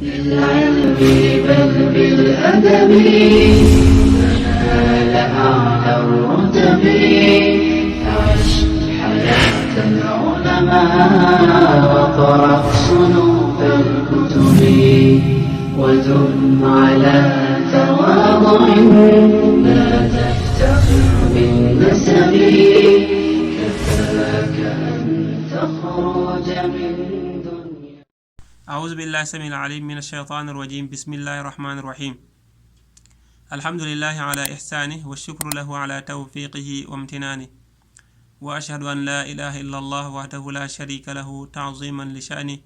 بالعلم بل بالأدب تنال أعلى الرتب عش حياة العلماء وقرأ صنوف الكتب ودم على تواضع لا تفتخر بالنسب كفاك أن تخرج من دنيا. أعوذ بالله السميع العليم من الشيطان الرجيم. بسم الله الرحمن الرحيم. الحمد لله على إحسانه والشكر له على توفيقه وامتنانه، وأشهد أن لا إله إلا الله وحده لا شريك له تعظيما لشأنه،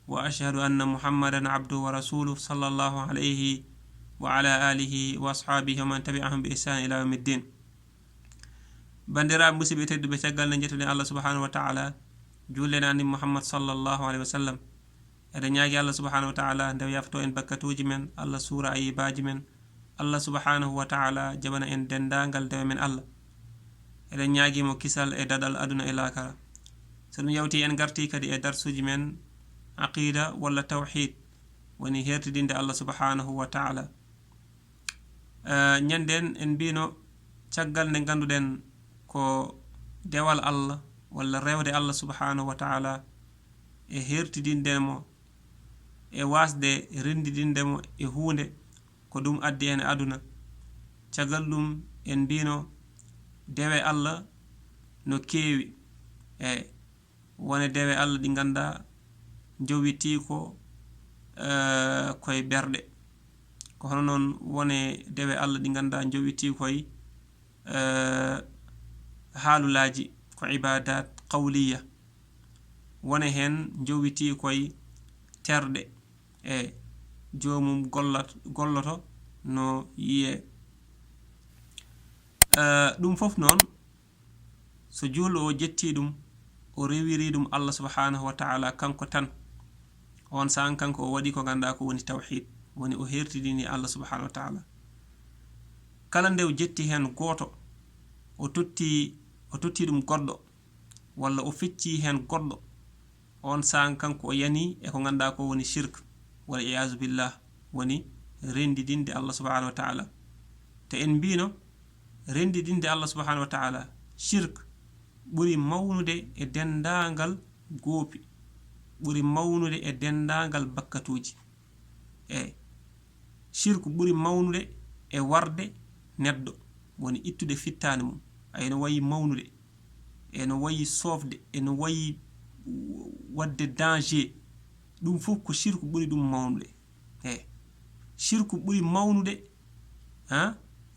وأشهد أن محمدا عبده ورسوله صلى الله عليه وعلى آله وأصحابه ومن تبعهم بإحسان إلى يوم الدين. بندرا مسيبي تدو بتقال نجتني الله سبحانه وتعالى جولنا أن محمد صلى الله عليه وسلم eden ñaagi Allah subhanahu wa ta'ala ndew yafto en bakkatuji men Allah sura ay baaji men Allah subhanahu wa ta'ala jabana en dendangal dewe men Allah eden ñaagi mo kisal e dadal aduna e lakara so dum yawti en garti kadi e darsuji men aqida wala tawhid woni hertidinde Allah subhanahu wa ta'ala. Nyanden en bino caggal ne ganduden ko dewal Allah wala rewde Allah subhanahu wa ta'ala e hertidinde mo e wasde rendidinde mo e hunde ko dum addi en aduna. Caggal dum en bino dewe Allah no kewi e wone dewe Allah di ganda jowiti ko koy berde ko hono non wone dewe Allah di ganda jowiti koy halulaji ko ibadat qawliya wone hen jowiti koy terde e jomum golloto no yiye dum fof non so juulo o jetti dum o rewiri dum Allah subhanahu wa ta'ala kanko tan on san kanko o wadi ko ganda ko woni tawhid woni o hertidini Allah subhanahu wa ta'ala. Kala ndew jetti hen goto o totti dum goddo walla o fecci hen goddo on san kanko o yani e ko ganda ko woni shirk wal iyaz billah woni rendidinde Allah subhanahu wa ta'ala. Te en bino rendidinde Allah subhanahu wa ta'ala shirk buri mawnude e dendangal gopi buri mawnude e dendangal bakkatuji e shirk buri mawnude e warde neddo woni ittude fittane mum ay no wayi mawnude e no wayi sofde e no wayi wadde danger dum fof ko shirku buri dum mawnude e shirku buri mawnude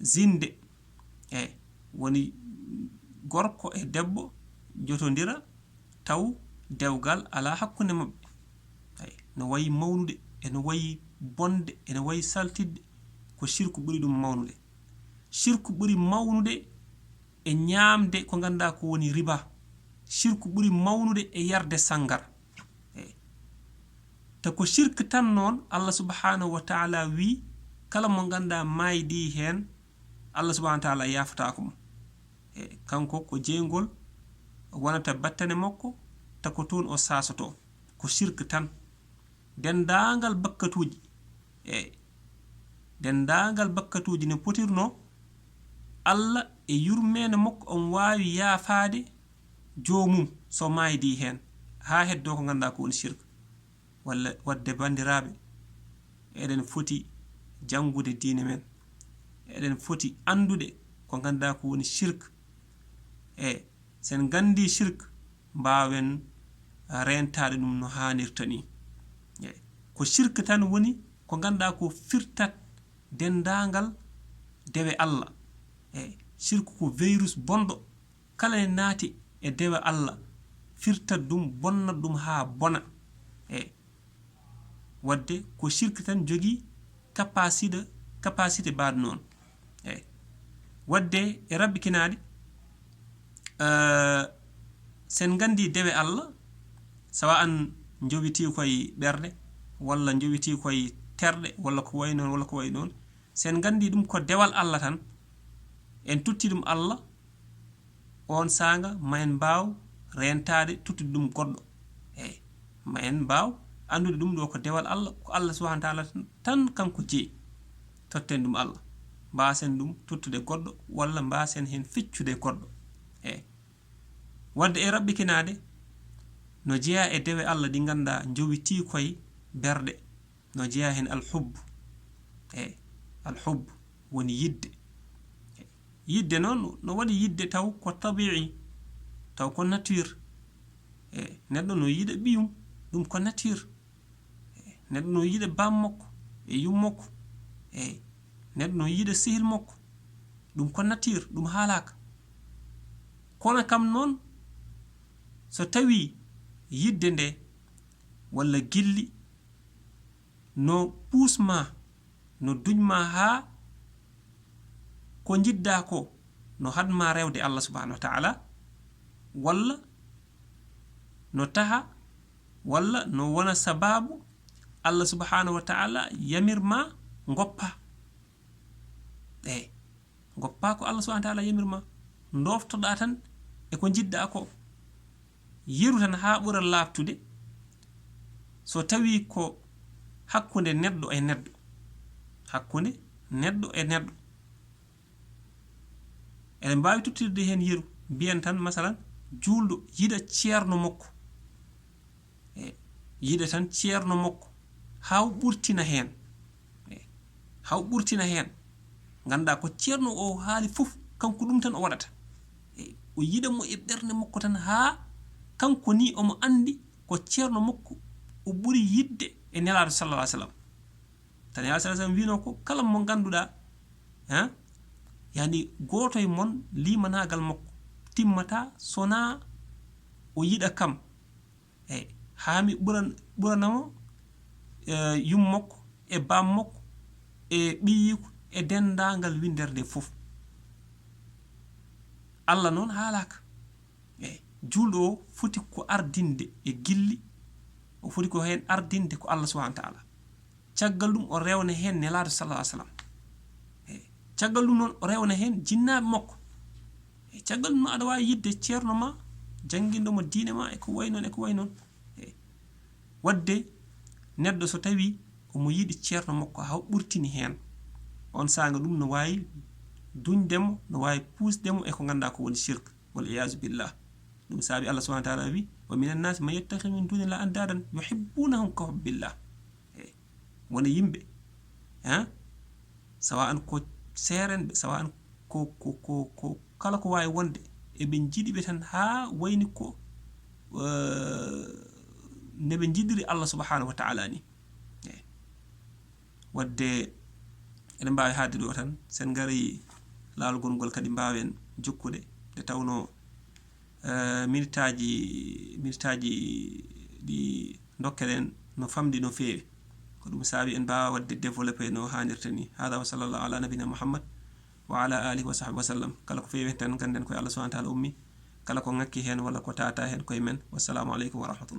zinde e woni gorko e debbo jotondira taw dewgal ala hakkunde mabbe ay no wayi mawnude e no wayi bonde e no wayi saltidde ko shirku buri dum mawnude. Shirku buri mawnude e nyaamde ko ganda ko woni riba. Shirku buri mawnude e yarde sangar ta ko shirk tan non Allah subhanahu wa ta'ala wi kala mo ganda maydi hen Allah subhanahu wa ta'ala yafta ko kanko ko jengol wonata battane makko ta ko ton o sasoto ko shirk tan. Dendangal bakkatuji ne potirno Allah e yurmene makko on waawi yafaade jomum so maydi hen ha heddo ko ganda ko woni shirk. Walla wadde bandirabe eden foti jangude diine men eden foti andude ko ganda ko woni shirk e sen gandi shirk bawen rentade dum no hanirta ni ko shirk tan woni ko ganda ko firtat dendangal dewe Allah shirk ko virus bondo kala ne naati e dewe Allah firtat dum bonna dum ha bona wadde ko shirk tan jogi capacité baad non wadde e rabbi kinaadi sen gandi dewe Allah sawa an jowiti koy berde walla jowiti koy terde walla ko way non sen gandi dum ko dewal Allah tan en tutti dum Allah on sanga mayen baw rentade tutti dum goddo ma en baw andude dum do ko dewal Allah ko Allah subhanahu wa ta'ala tan kanko je totten dum Allah basen dum tuttude goddo walla basen hen ficcude goddo wadde e rabbi kinade no jeya e dewe Allah di ganda jowiti koy berde no jeya hen al-hubb al-hubb woni yidde non no wadi yidde taw ko tabi'i taw ko nature neddo no yida biyum dum ko nature neddo no yida bam mokko e yum mokko neddo no yida sihil mokko dum ko nature dum halaka kono kam non so tawi yidde nde walla gilli no pusma no duñma ha ko jidda ko no hadma rewde Allah subhanahu wa ta'ala walla no taha walla no wona sababu Allah subhanahu wa ta'ala yamirma ngoppa ngoppa ko Allah subhanahu wa ta'ala yamirma ndoftoda tan e ko jidda ko yiru tan ha bura laftude so tawi ko hakkunde neddo e neddo hakkunde neddo e neddo en mbaawi tuttirde hen yiru biyan tan masalan juldo yida cierno mokko yida tan cierno mokko haw burtina hen ganda ko cierno o haali fuf kanko dum tan o wadata o yida mo e berne mokko tan ha kanko ni o mo andi ko cierno mokko o buri yidde e nelaado sallallahu alaihi wasallam tan ya sallallahu alaihi wasallam wino ko kala mo ganduda yani goto e mon limanagal mokko timmata sona o yida kam haami buranamo yum mokko e bam mokko e biyiko e dendangal winderde fof Allah non halaka juldo foti ko ardinde e gilli o foti ko hen ardinde ko Allah subhanahu wa ta'ala caggal dum o rewna hen nelaado sallallahu alaihi wasallam caggal dum non o rewna hen jinnaabe mokko caggal dum ada wawi yidde cierno ma jangindo mo diine ma e ko way non wadde neddo so tawi o mo yidi cierno mokko haw burtini hen on sanga dum no wawi duñdemo no wawi pusdemo e ko ganda ko woni shirk wal iyaz billah dum sabi Allah subhanahu wa ta'ala wi wa minan nas man yattakhidhu min dunillahi andadan yuhibbunahum ka hubbillah wona yimbe sawa'an ko serenbe sawa'an ko kala ko wawi wonde e be jidibe tan ha wayni ko ne be jidiri Allah subhanahu wa ta'ala ni wadde en mbaawi haade do tan sen ngari laalugol gol kadi mbaawen jokkude de tawno minitaji di dokkelen no famdi no feewi ko dum saabi en mbaawa wadde développer no hanirta ni hada wa sallallahu ala nabina muhammad wa ala alihi wa sahbihi wa sallam kala ko feewi tan ganden ko Allah subhanahu wa ta'ala ummi kala ko ngakki hen wala ko tata hen koy men wassalamu alaikum wa rahmatullah